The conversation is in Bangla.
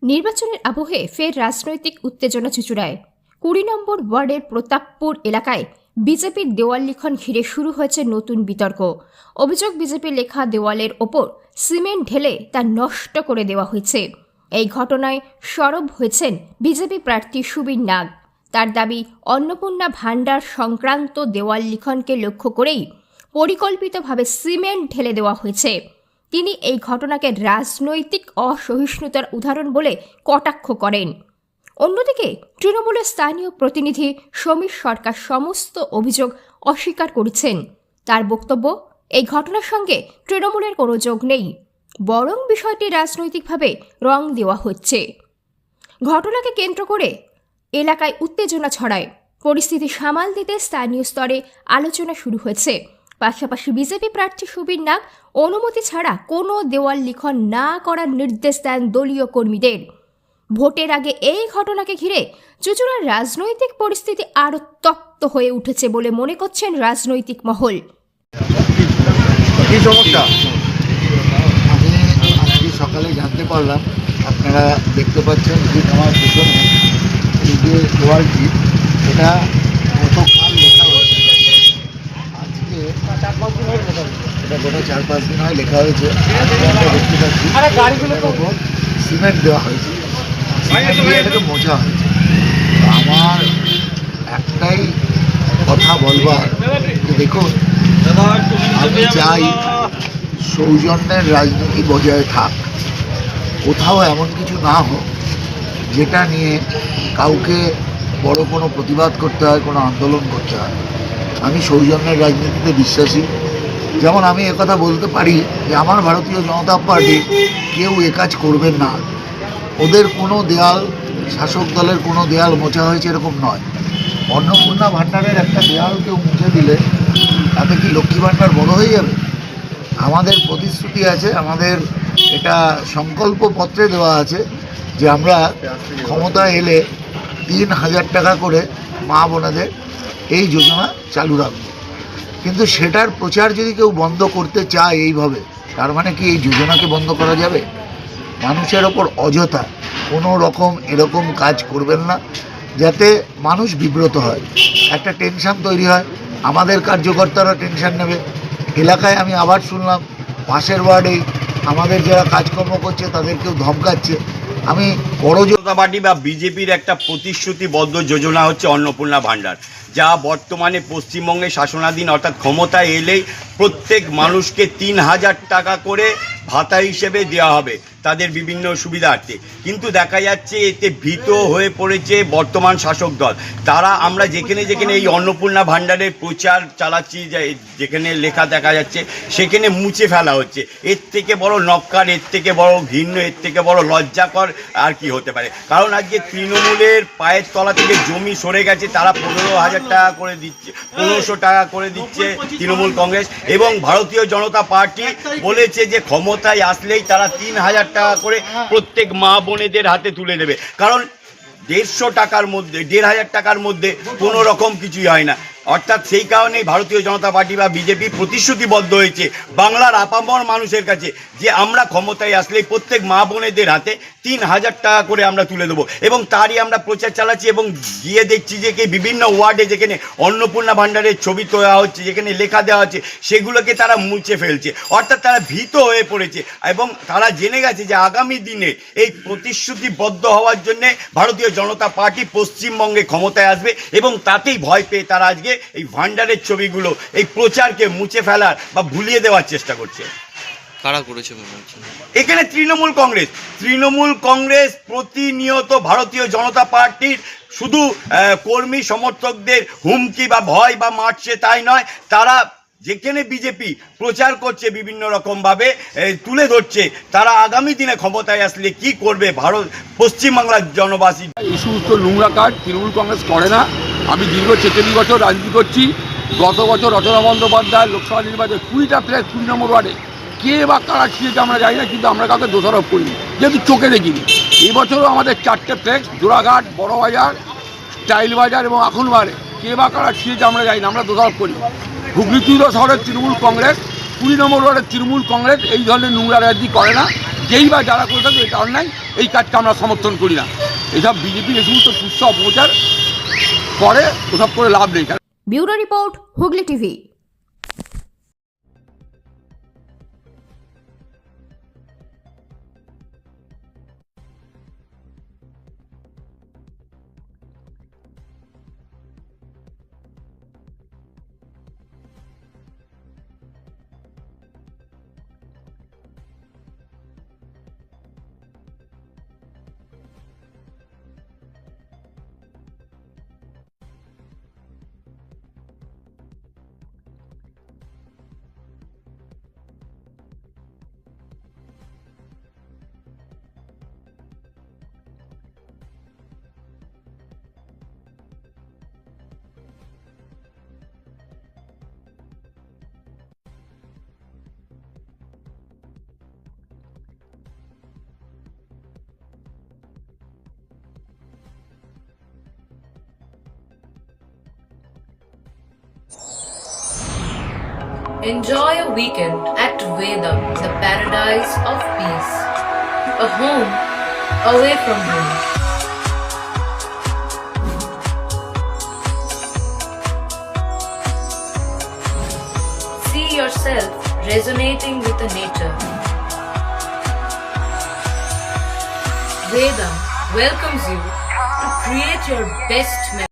নির্বাচনের আবহে ফের রাজনৈতিক উত্তেজনা চুচুড়ায় ২০ নম্বর ওয়ার্ডের প্রতাপপুর এলাকায় বিজেপির দেওয়াল লিখন ঘিরে শুরু হয়েছে নতুন বিতর্ক। অভিযোগ, বিজেপির লেখা দেওয়ালের ওপর সিমেন্ট ঢেলে তা নষ্ট করে দেওয়া হয়েছে। এই ঘটনায় সরব হয়েছেন বিজেপি প্রার্থী সুবীর নাগ। তার দাবি, অন্নপূর্ণা ভাণ্ডার সংক্রান্ত দেওয়াল লিখনকে লক্ষ্য করেই পরিকল্পিতভাবে সিমেন্ট ঢেলে দেওয়া হয়েছে। তিনি এই ঘটনাকে রাজনৈতিক অসহিষ্ণুতার উদাহরণ বলে কটাক্ষ করেন। অন্যদিকে তৃণমূলের স্থানীয় প্রতিনিধি সমীর সরকার সমস্ত অভিযোগ অস্বীকার করেছেন। তার বক্তব্য, এই ঘটনার সঙ্গে তৃণমূলের কোনো যোগ নেই, বরং বিষয়টি রাজনৈতিকভাবে রং দেওয়া হচ্ছে। ঘটনাকে কেন্দ্র করে এলাকায় উত্তেজনা ছড়ায়। পরিস্থিতি সামাল দিতে স্থানীয় স্তরে আলোচনা শুরু হয়েছে। পাশাপাশি বিজেপি প্রার্থী সুবীর নাগ অনুমতি ছাড়া কোনো দেওয়াল লিখন না করার নির্দেশ দেন দলীয় কর্মীদের। ভোটের আগে এই ঘটনাকে ঘিরে চুচুড়ার রাজনৈতিক পরিস্থিতি আরও তপ্ত হয়ে উঠেছে বলে মনে করছেন রাজনৈতিক মহল। কি সমস্যা? আমি আজকে সকালে জানতে পারলাম, আপনারা দেখতে পাচ্ছেন যে আমার পিছনে এই যে দেওয়ালটি, এটা গতকাল লেখা হয়েছে। আজকে এটা গোটা 4-5 দিন হয় লেখা হয়েছে। আজকে আমরা দেখতে পাচ্ছি এটার উপর সিমেন্ট দেওয়া হয়েছে, সিমেন্ট দিয়ে এটাকে মোছা হয়েছে। আমার একটাই কথা বলবার, যে দেখুন, আমি চাই সৌজন্যের রাজনীতি বজায় থাক, কোথাও এমন কিছু না হোক যেটা নিয়ে কাউকে বড় কোনো প্রতিবাদ করতে হয়, কোনো আন্দোলন করতে হয়। আমি সৌজন্যের রাজনীতিতে বিশ্বাসী। যেমন আমি একথা বলতে পারি যে আমার ভারতীয় জনতা পার্টি কেউ এ কাজ করবেন না। ওদের কোনো দেয়াল, শাসক দলের কোনো দেয়াল মোছা হয়েছে এরকম নয়। অন্নপূর্ণা ভাণ্ডারের একটা দেয়াল কেউ মুছে দিলে তাতে কি লক্ষ্মী ভাণ্ডার বড় হয়ে যাবে? আমাদের প্রতিশ্রুতি আছে, আমাদের এটা সংকল্প পত্রে দেওয়া আছে যে আমরা ক্ষমতায় এলে ৩,০০০ টাকা করে মা বোনেদের এই যোজনা চালু রাখব। কিন্তু সেটার প্রচার যদি কেউ বন্ধ করতে চায় এইভাবে, তার মানে কি এই যোজনাকে বন্ধ করা যাবে? মানুষের ওপর অযথা কোনো রকম এরকম কাজ করবেন না, যাতে মানুষ বিব্রত হয়, একটা টেনশন তৈরি হয়। আমাদের কার্যকর্তারা টেনশন নেবে। এলাকায় আমি আবার শুনলাম পাশের ওয়ার্ডেই আমাদের যারা কাজকর্ম করছে তাদেরকেও ধমকাচ্ছে। আমি বড় জনতা পার্টি বা বিজেপির একটা প্রতিশ্রুতিবদ্ধ যোজনা হচ্ছে অন্নপূর্ণা ভাণ্ডার, যা বর্তমানে পশ্চিমবঙ্গে শাসনাধীন, অর্থাৎ ক্ষমতায় এলেই প্রত্যেক মানুষকে ৩,০০০ টাকা করে ভাতা হিসেবে দেওয়া হবে তাদের বিভিন্ন সুবিধার্থে। কিন্তু দেখা যাচ্ছে এতে ভীত হয়ে পড়েছে বর্তমান শাসক দল। তারা, আমরা যেখানে যেখানে এই অন্নপূর্ণা ভাণ্ডারের প্রচার চালাচ্ছি, যেখানে লেখা দেখা যাচ্ছে সেখানে মুছে ফেলা হচ্ছে। এর থেকে বড় নক্কার, এর থেকে বড় ঘৃণ্য, এর থেকে বড় লজ্জাকর আর কি হতে পারে? কারণ আজকে তৃণমূলের পায়ের তলা থেকে জমি সরে গেছে। তারা ১৫,০০০ টাকা করে দিচ্ছে, ১৫০০ টাকা করে দিচ্ছে তৃণমূল কংগ্রেস, এবং ভারতীয় জনতা পার্টি বলেছে যে ক্ষমতায় আসলেই তারা ৩,০০০ টাকা করে প্রত্যেক মা বোনেদের হাতে তুলে দেবে। কারণ ১৫০ টাকার মধ্যে, ১,৫০০ টাকার মধ্যে কোনো রকম কিছুই হয় না। অর্থাৎ সেই কারণেই ভারতীয় জনতা পার্টি বা বিজেপি প্রতিশ্রুতিবদ্ধ হয়েছে বাংলার আপামর মানুষের কাছে যে আমরা ক্ষমতায় আসলেই প্রত্যেক মা বোনেদের হাতে ৩,০০০ টাকা করে আমরা তুলে দেবো। এবং তারই আমরা প্রচার চালাচ্ছি, এবং গিয়ে দেখছি যে বিভিন্ন ওয়ার্ডে যেখানে অন্নপূর্ণা ভাণ্ডারের ছবি তোলা হচ্ছে, যেখানে লেখা দেওয়া হচ্ছে, সেগুলোকে তারা মুছে ফেলছে। অর্থাৎ তারা ভীত হয়ে পড়েছে, এবং তারা জেনে গেছে যে আগামী দিনে এই প্রতিশ্রুতিবদ্ধ হওয়ার জন্যে ভারতীয় জনতা পার্টি পশ্চিমবঙ্গে ক্ষমতায় আসবে, এবং তাতেই ভয় পেয়ে তারা আজকে এই ভাণ্ডারের ছবিগুলো, এই প্রচারকে মুছে ফেলার বা ভুলিয়ে দেওয়ার চেষ্টা করছে। কারা করেছে এখানে তৃণমূল কংগ্রেস প্রতিনিয়ত ভারতীয় জনতা পার্টির শুধু কর্মী সমর্থকদের হুমকি বা ভয় বা মারছে তাই নয়, তারা যেখানে বিজেপি প্রচার করছে বিভিন্ন রকমভাবে তুলে ধরছে তারা আগামী দিনে ক্ষমতায় আসলে কি করবে ভারত, পশ্চিমবাংলার জনবাসী। এই সমস্ত নোংরা কাজ তৃণমূল কংগ্রেস করে না। আমি দীর্ঘ ৪৬ বছর রাজনীতি করছি। গত বছর রচনা বন্দ্যোপাধ্যায় লোকসভা নির্বাচনে ২০টা ফ্ল্যাট ২০ নম্বর ওয়ার্ডে কে বা কারা ছিঁড়েছে আমরা জানি না, কিন্তু আমরা কাউকে দোষারোপ করিনি, যেহেতু চোখে দেখিনি। এবছরও আমাদের ৪টে ফ্ল্যাক্স জোড়াঘাট, বড়বাজার, স্টাইল বাজার এবং আখনবাড়ে কে বা কারা ছিঁড়েছে আমরা জানি না, আমরা দোষারোপ করি। হুগলি শহরের তৃণমূল কংগ্রেস, ২০ নম্বর ওয়ার্ডের তৃণমূল কংগ্রেস এই ধরনের নোংরা রাজনীতি করে না। যেই বা যারা করে থাকবে এটা অন্যায়, এই কাজটা আমরা সমর্থন করি না। এসব বিজেপির এই সমস্ত তুচ্ছ অপপ্রচার করে, ওসব করে লাভ নেই। Bureau report, Hooghly TV. Enjoy a weekend at Vedam, the paradise of peace. A home away from home. See yourself resonating with the nature. Vedam welcomes you to create your best memories.